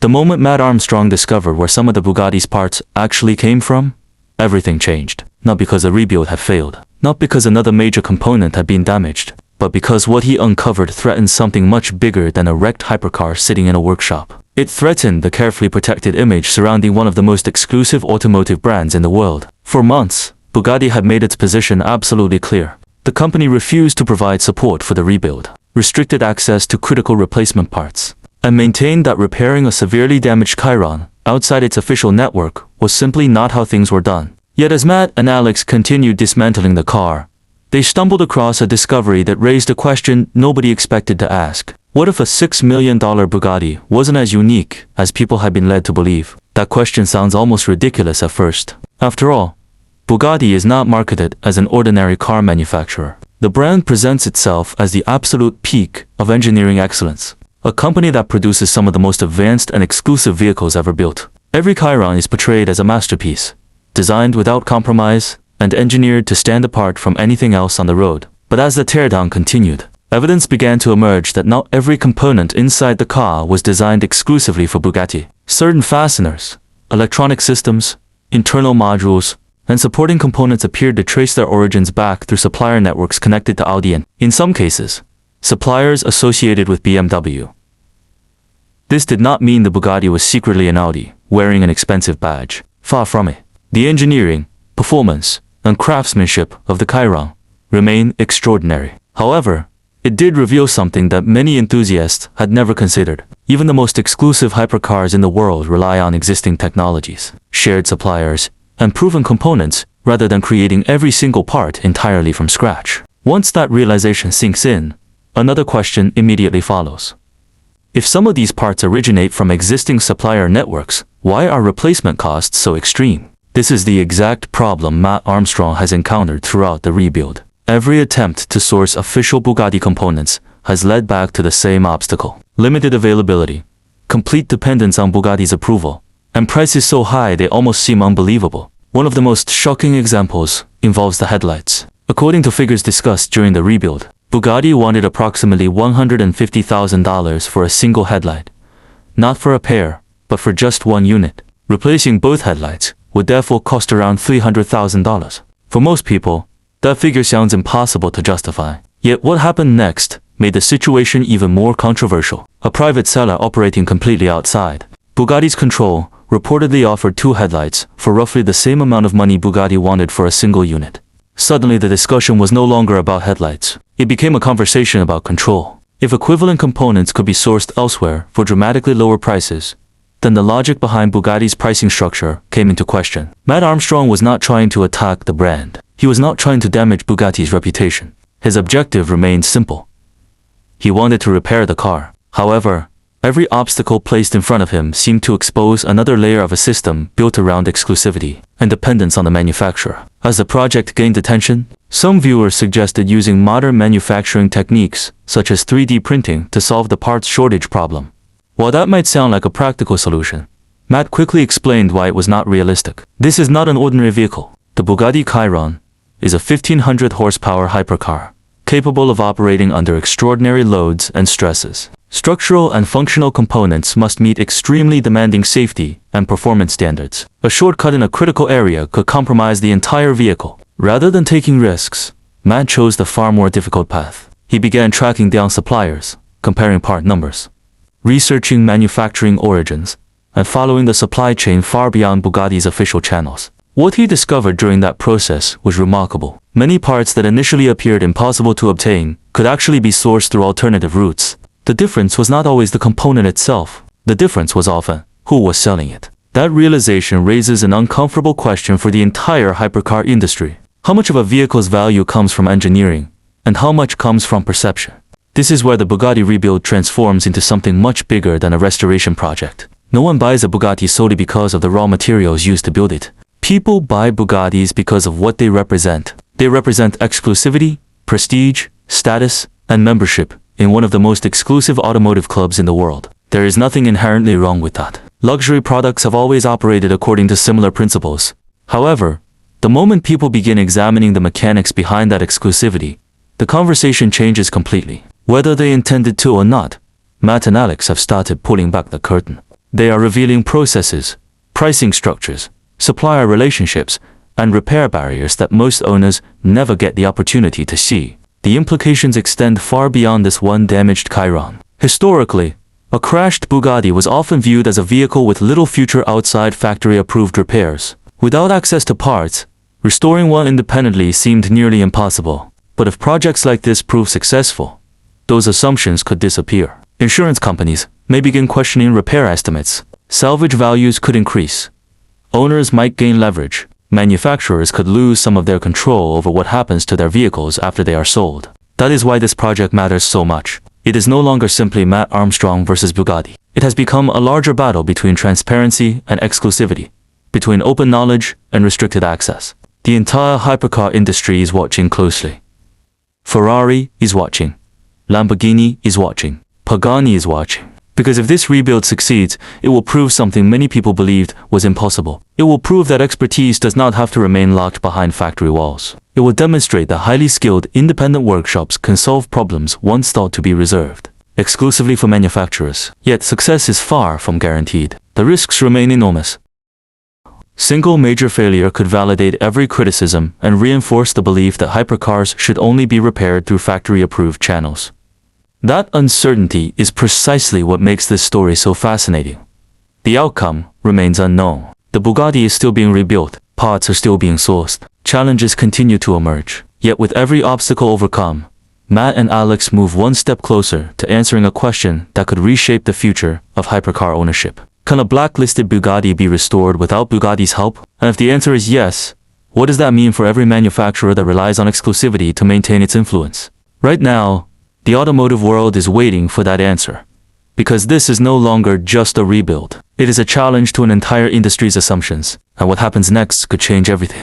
The moment Matt Armstrong discovered where some of the Bugatti's parts actually came from, everything changed. Not because a rebuild had failed, not because another major component had been damaged, but because what he uncovered threatened something much bigger than a wrecked hypercar sitting in a workshop. It threatened the carefully protected image surrounding one of the most exclusive automotive brands in the world. For months, Bugatti had made its position absolutely clear. The company refused to provide support for the rebuild, restricted access to critical replacement parts, and maintained that repairing a severely damaged Chiron outside its official network was simply not how things were done. Yet as Matt and Alex continued dismantling the car, they stumbled across a discovery that raised a question nobody expected to ask. What if a $6 million Bugatti wasn't as unique as people had been led to believe? That question sounds almost ridiculous at first. After all, Bugatti is not marketed as an ordinary car manufacturer. The brand presents itself as the absolute peak of engineering excellence, a company that produces some of the most advanced and exclusive vehicles ever built. Every Chiron is portrayed as a masterpiece, designed without compromise and engineered to stand apart from anything else on the road. But as the teardown continued, evidence began to emerge that not every component inside the car was designed exclusively for Bugatti. Certain fasteners, electronic systems, internal modules, and supporting components appeared to trace their origins back through supplier networks connected to Audi and, in some cases, suppliers associated with BMW. This did not mean the Bugatti was secretly an Audi, wearing an expensive badge. Far from it. The engineering, performance, and craftsmanship of the Chiron remain extraordinary. However, it did reveal something that many enthusiasts had never considered. Even the most exclusive hypercars in the world rely on existing technologies, shared suppliers, and proven components rather than creating every single part entirely from scratch. Once that realization sinks in, another question immediately follows. If some of these parts originate from existing supplier networks, why are replacement costs so extreme? This is the exact problem Matt Armstrong has encountered throughout the rebuild. Every attempt to source official Bugatti components has led back to the same obstacle. Limited availability, complete dependence on Bugatti's approval, and prices so high they almost seem unbelievable. One of the most shocking examples involves the headlights. According to figures discussed during the rebuild, Bugatti wanted approximately $150,000 for a single headlight, not for a pair, but for just one unit. Replacing both headlights would therefore cost around $300,000. For most people, that figure sounds impossible to justify. Yet what happened next made the situation even more controversial. A private seller operating completely outside Bugatti's control reportedly offered two headlights for roughly the same amount of money Bugatti wanted for a single unit. Suddenly the discussion was no longer about headlights. It became a conversation about control. If equivalent components could be sourced elsewhere for dramatically lower prices, then the logic behind Bugatti's pricing structure came into question. Matt Armstrong was not trying to attack the brand. He was not trying to damage Bugatti's reputation. His objective remained simple. He wanted to repair the car. However, every obstacle placed in front of him seemed to expose another layer of a system built around exclusivity and dependence on the manufacturer. As the project gained attention, some viewers suggested using modern manufacturing techniques such as 3D printing to solve the parts shortage problem. While that might sound like a practical solution, Matt quickly explained why it was not realistic. This is not an ordinary vehicle. The Bugatti Chiron is a 1500 horsepower hypercar, capable of operating under extraordinary loads and stresses. Structural and functional components must meet extremely demanding safety and performance standards. A shortcut in a critical area could compromise the entire vehicle. Rather than taking risks, Matt chose the far more difficult path. He began tracking down suppliers, comparing part numbers, researching manufacturing origins, and following the supply chain far beyond Bugatti's official channels. What he discovered during that process was remarkable. Many parts that initially appeared impossible to obtain could actually be sourced through alternative routes. The difference was not always the component itself. The difference was often who was selling it. That realization raises an uncomfortable question for the entire hypercar industry. How much of a vehicle's value comes from engineering, and how much comes from perception? This is where the Bugatti rebuild transforms into something much bigger than a restoration project. No one buys a Bugatti solely because of the raw materials used to build it. People buy Bugattis because of what they represent. They represent exclusivity, prestige, status, and membership in one of the most exclusive automotive clubs in the world. There is nothing inherently wrong with that. Luxury products have always operated according to similar principles. However, the moment people begin examining the mechanics behind that exclusivity, the conversation changes completely. Whether they intended to or not, Matt and Alex have started pulling back the curtain. They are revealing processes, pricing structures, supplier relationships, and repair barriers that most owners never get the opportunity to see. The implications extend far beyond this one damaged Chiron. Historically, a crashed Bugatti was often viewed as a vehicle with little future outside factory-approved repairs. Without access to parts, restoring one independently seemed nearly impossible. But if projects like this prove successful, those assumptions could disappear. Insurance companies may begin questioning repair estimates. Salvage values could increase. Owners might gain leverage. Manufacturers could lose some of their control over what happens to their vehicles after they are sold. That is why this project matters so much. It is no longer simply Matt Armstrong versus Bugatti. It has become a larger battle between transparency and exclusivity, between open knowledge and restricted access. The entire hypercar industry is watching closely. Ferrari is watching. Lamborghini is watching. Pagani is watching. Because if this rebuild succeeds, it will prove something many people believed was impossible. It will prove that expertise does not have to remain locked behind factory walls. It will demonstrate that highly skilled, independent workshops can solve problems once thought to be reserved exclusively for manufacturers. Yet success is far from guaranteed. The risks remain enormous. Single major failure could validate every criticism and reinforce the belief that hypercars should only be repaired through factory-approved channels. That uncertainty is precisely what makes this story so fascinating. The outcome remains unknown. The Bugatti is still being rebuilt, parts are still being sourced, challenges continue to emerge. Yet with every obstacle overcome, Matt and Alex move one step closer to answering a question that could reshape the future of hypercar ownership. Can a blacklisted Bugatti be restored without Bugatti's help? And if the answer is yes, what does that mean for every manufacturer that relies on exclusivity to maintain its influence? Right now, the automotive world is waiting for that answer. Because this is no longer just a rebuild. It is a challenge to an entire industry's assumptions, and what happens next could change everything.